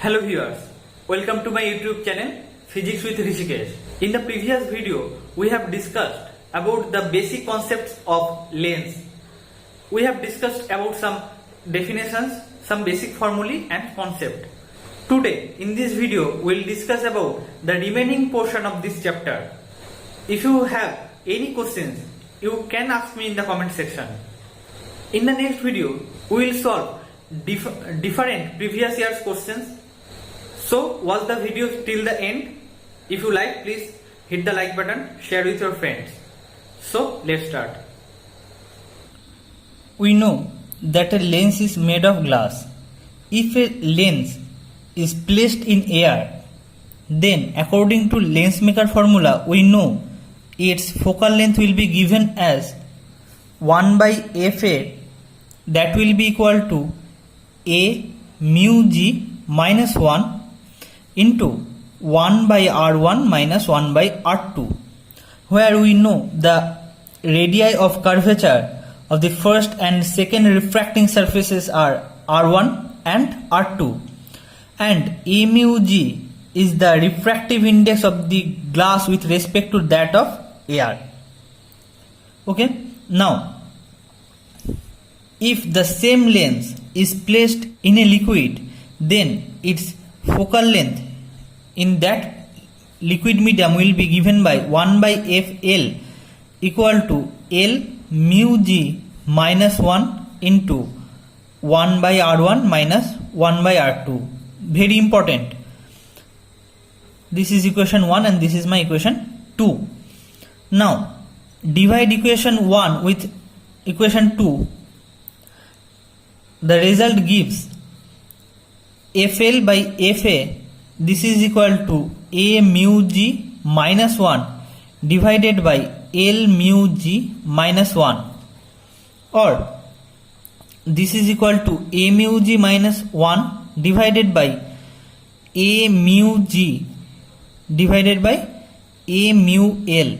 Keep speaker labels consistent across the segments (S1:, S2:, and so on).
S1: Hello viewers, welcome to my YouTube channel Physics with Rishikesh. In the previous video, we have discussed about the basic concepts of lens. We have discussed about some definitions, some basic formulae and concept. Today, in this video, we will discuss about the remaining portion of this chapter. If you have any questions, you can ask me in the comment section. In the next video, we will solve different previous year's questions. So watch the video till the end. If you like, please hit the like button, share with your friends. So let's start.
S2: We know that a lens is made of glass. If a lens is placed in air, then according to lens maker formula, we know its focal length will be given as 1 by Fa, that will be equal to A mu g minus 1 into 1 by R1 minus 1 by R2, where we know the radii of curvature of the first and second refracting surfaces are R1 and R2, and A mu g is the refractive index of the glass with respect to that of air. Okay, now if the same lens is placed in a liquid, then its focal length in that liquid medium will be given by 1 by Fl equal to L mu g minus 1 into 1 by R1 minus 1 by R2. Very important. This is equation 1 and this is my equation 2. Now divide equation 1 with equation 2. The result gives Fl by Fa, this is equal to A mu g minus 1 divided by L mu g minus 1, or this is equal to A mu g minus 1 divided by A mu g divided by A mu L.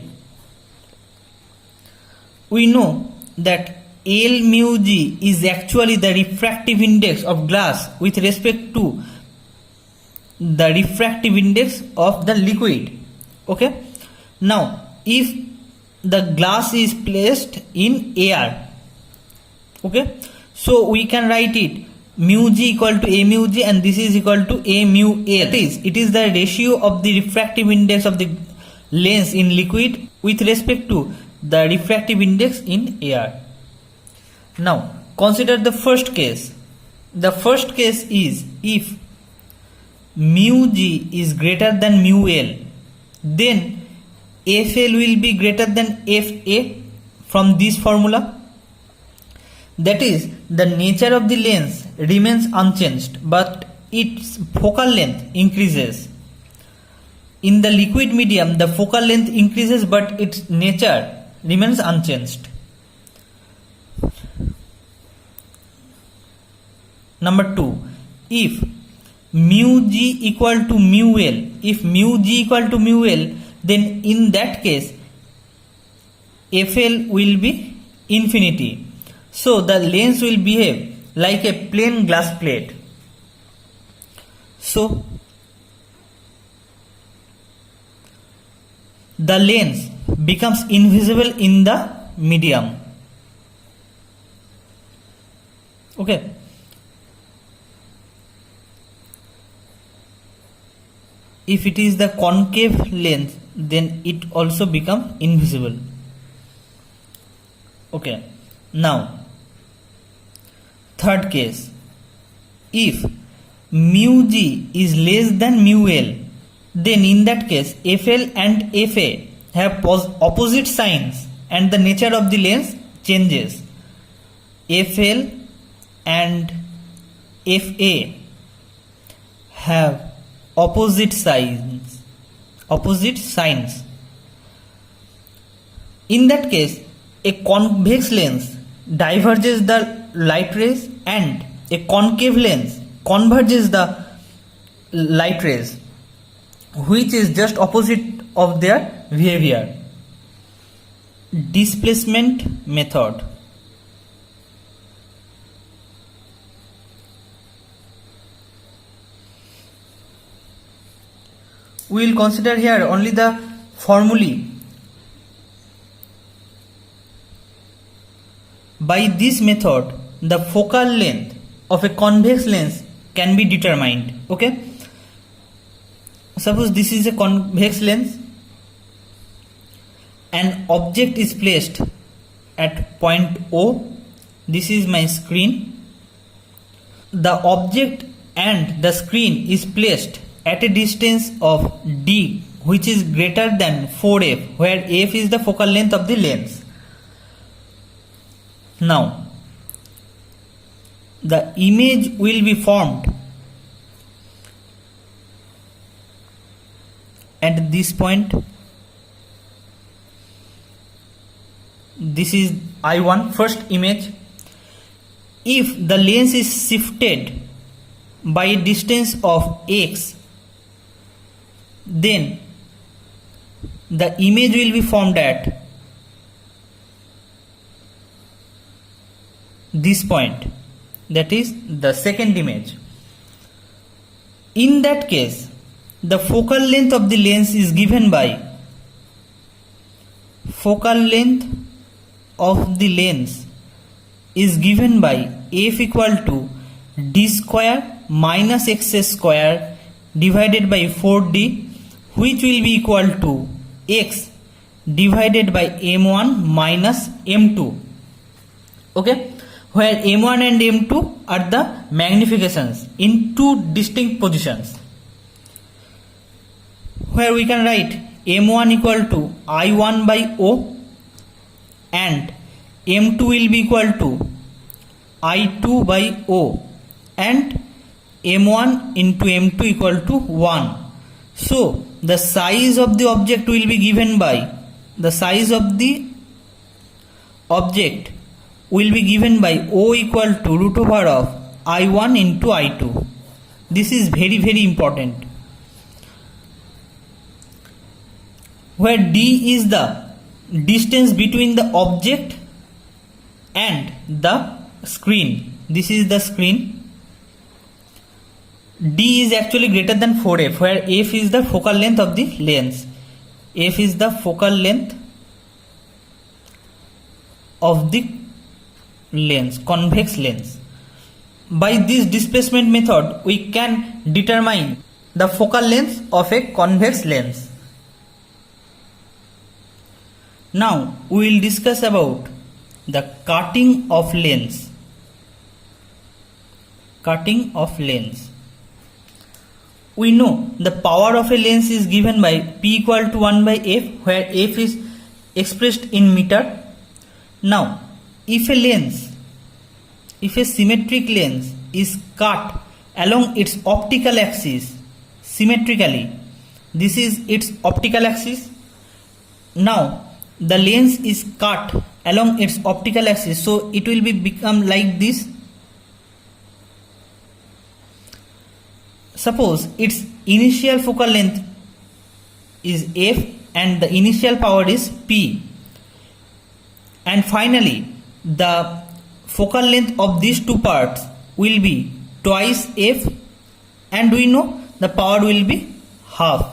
S2: We know that L mu g is actually the refractive index of glass with respect to the refractive index of the liquid. Okay, now if the glass is placed in air, okay, so we can write it mu g equal to A mu g and this is equal to A mu L. It is the ratio of the refractive index of the lens in liquid with respect to the refractive index in air. Now consider the first case. The first case is if mu g is greater than mu L, then Fl will be greater than Fa from this formula. That is, the nature of the lens remains unchanged but its focal length increases. In the liquid medium, the focal length increases but its nature remains unchanged. Number 2, if mu g equal to mu L, if mu g equal to mu L, then in that case Fl will be infinity. So the lens will behave like a plain glass plate. So the lens becomes invisible in the medium. Okay. If it is the concave lens, then it also becomes invisible. Okay. Now third case, if mu g is less than mu L, then in that case Fl and Fa have opposite signs and the nature of the lens changes. Fl and Fa have opposite signs. In that case, a convex lens diverges the light rays and a concave lens converges the light rays, which is just opposite of their behavior. Displacement method. we will consider here only the formulae. By this method, the focal length of a convex lens can be determined. Okay. Suppose this is a convex lens. An object is placed at point O. This is my screen. The object and the screen is placed at a distance of d, which is greater than 4f, where f is the focal length of the lens. Now, the image will be formed at this point. This is I1, first image. If the lens is shifted by a distance of x, then the image will be formed at this point, that is the second image. In that case, the focal length of the lens is given by focal length of the lens is given by f equal to d square minus x square divided by 4d, which will be equal to x divided by m1 minus m2. Okay, where m1 and m2 are the magnifications in two distinct positions, where we can write m1 equal to I1 by O and m2 will be equal to I2 by O and m1 into m2 equal to 1. So the size of the object will be given by O equal to root over of I1 into I2. This is very, very important, where d is the distance between the object and the screen. This is the screen. D is actually greater than 4f, where f is the focal length of the lens. F is the focal length of the lens, convex lens. By this displacement method, we can determine the focal length of a convex lens. Now we will discuss about the cutting of lens. Cutting of lens. We know the power of a lens is given by P equal to 1 by F, where F is expressed in meter. Now, if a symmetric lens is cut along its optical axis symmetrically, this is its optical axis. Now, the lens is cut along its optical axis, so it will become like this. Suppose its initial focal length is f and the initial power is p, and finally the focal length of these two parts will be twice f, and we know the power will be half.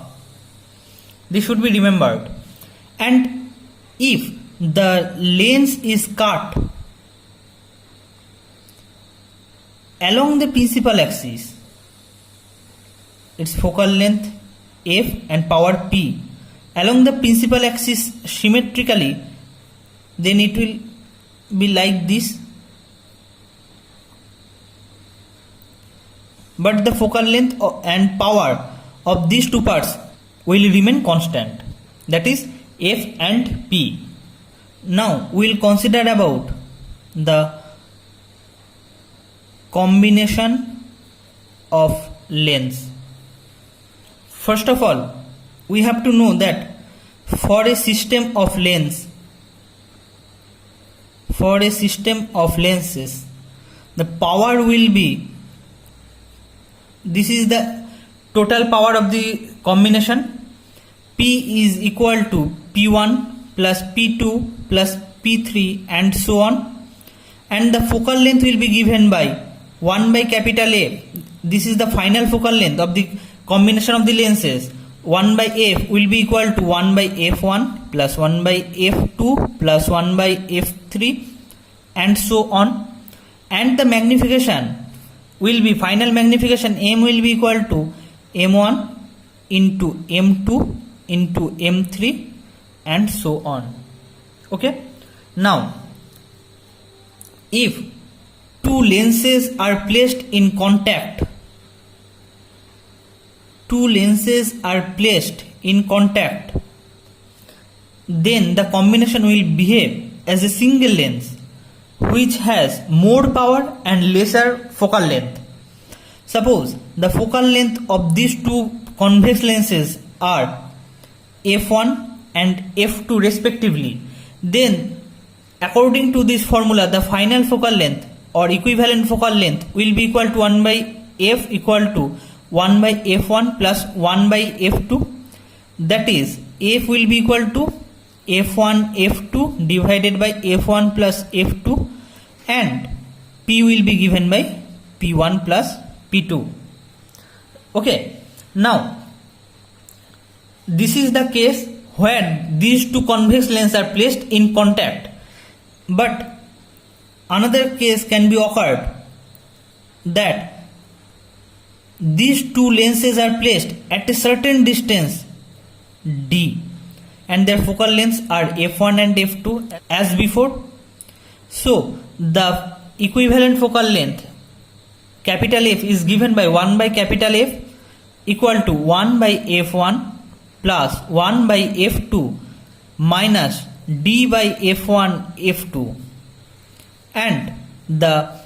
S2: This should be remembered. And if the lens is cut along the principal axis, its focal length f and power p along the principal axis symmetrically, then it will be like this. But the focal length and power of these two parts will remain constant, that is f and p. Now we will consider about the combination of lens. First of all, we have to know that for a system of lenses, the power will be, this is the total power of the combination. P is equal to P1 plus P2 plus P3 and so on, and the focal length will be given by 1 by capital A. This is the final focal length of the combination of the lenses. 1 by f will be equal to 1 by f1 plus 1 by f2 plus 1 by f3 and so on, and the magnification will be, final magnification m will be equal to m1 into m2 into m3 and so on. Okay, now if two lenses are placed in contact, then the combination will behave as a single lens which has more power and lesser focal length. Suppose the focal length of these two convex lenses are f1 and f2 respectively, then according to this formula the final focal length or equivalent focal length will be equal to 1 by f equal to 1 by f1 plus 1 by f2, that is f will be equal to f1 f2 divided by f1 plus f2 and p will be given by p1 plus p2. Okay, now this is the case where these two convex lenses are placed in contact, but another case can be occurred that these two lenses are placed at a certain distance d and their focal lengths are f1 and f2 as before. So the equivalent focal length capital F is given by 1 by capital F equal to 1 by f1 plus 1 by f2 minus d by f1 f2, and the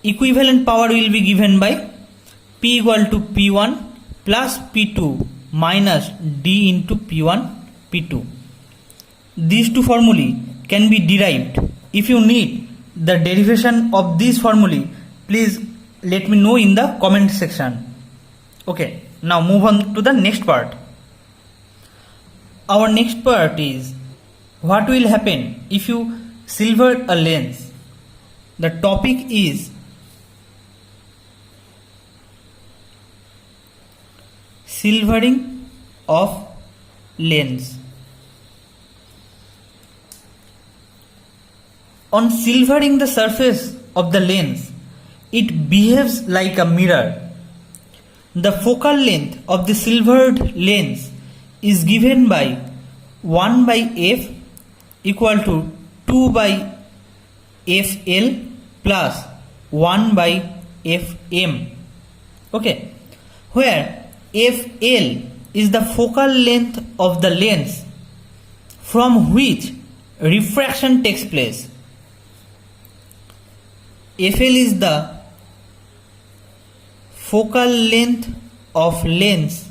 S2: equivalent power will be given by P equal to P1 plus P2 minus D into P1 P2. These two formulae can be derived. If you need the derivation of these formulae, please let me know in the comment section. Okay, now move on to the next part. Our next part is what will happen if you silver a lens. The topic is silvering of lens. On silvering the surface of the lens, it behaves like a mirror. The focal length of the silvered lens is given by 1 by f equal to 2 by fl plus 1 by fm. Okay, where fl is the focal length of the lens from which refraction takes place. FL is the focal length of lens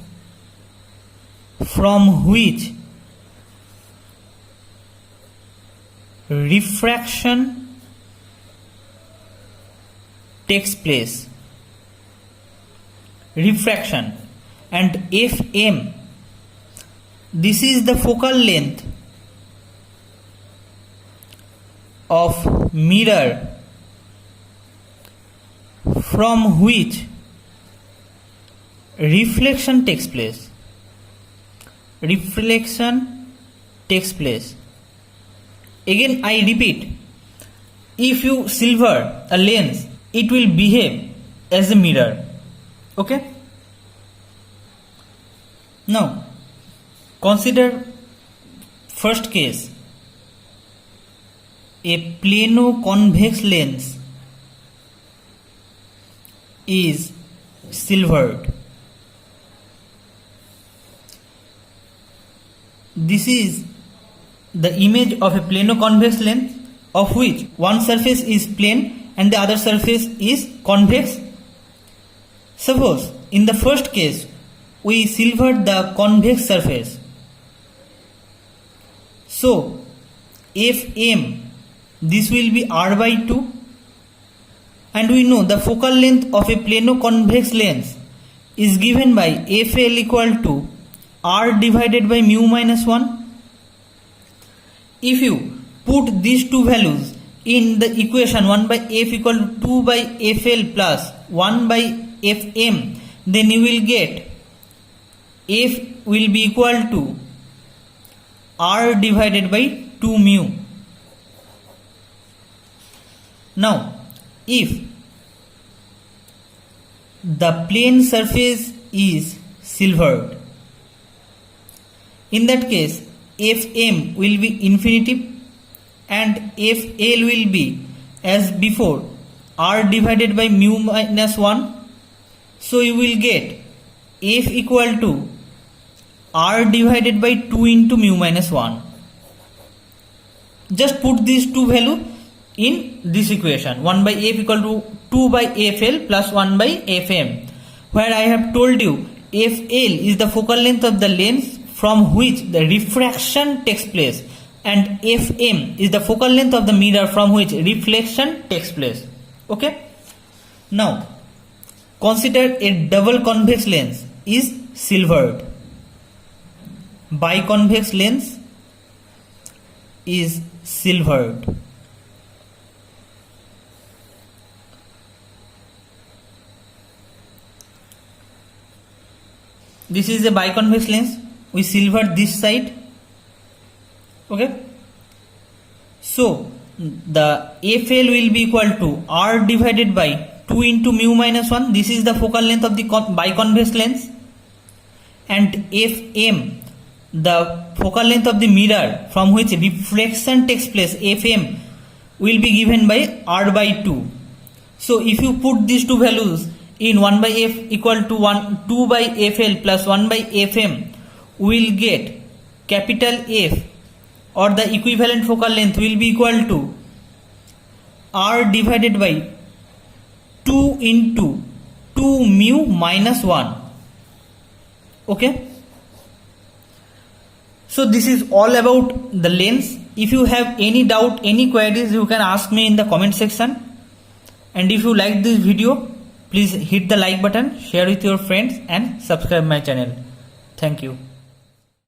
S2: from which refraction takes place. Refraction. And Fm, this is the focal length of mirror from which reflection takes place. Reflection takes place. Again I repeat, if you silver a lens, it will behave as a mirror. Okay? Now consider first case. A plano-convex lens is silvered. This is the image of a plano-convex lens of which one surface is plane and the other surface is convex. Suppose in the first case we silvered the convex surface. So Fm, this will be r by 2, and we know the focal length of a plano-convex lens is given by Fl equal to r divided by mu minus 1. If you put these two values in the equation 1 by f equal to 2 by Fl plus 1 by Fm, then you will get F will be equal to r divided by 2 mu. Now, if the plane surface is silvered, in that case Fm will be infinitive and Fl will be as before r divided by mu minus 1. So you will get F equal to r divided by 2 into mu minus 1. Just put these two value in this equation. 1 by F equal to 2 by Fl plus 1 by Fm, where I have told you Fl is the focal length of the lens from which the refraction takes place, and Fm is the focal length of the mirror from which reflection takes place. Okay. Now consider a double convex lens is silvered. Biconvex lens is silvered. This is a biconvex lens. We silvered this side. Okay. So the Fl will be equal to r divided by 2 into mu minus 1. This is the focal length of the biconvex lens, and Fm, the focal length of the mirror from which reflection takes place, Fm will be given by r by 2. So if you put these two values in 1 by F equal to 2 by Fl plus 1 by Fm, we will get capital F, or the equivalent focal length, will be equal to r divided by 2 into 2 mu minus 1. Okay. So this is all about the lens. If you have any doubt, any queries, you can ask me in the comment section. And if you like this video, please hit the like button, share with your friends and subscribe my channel. Thank you.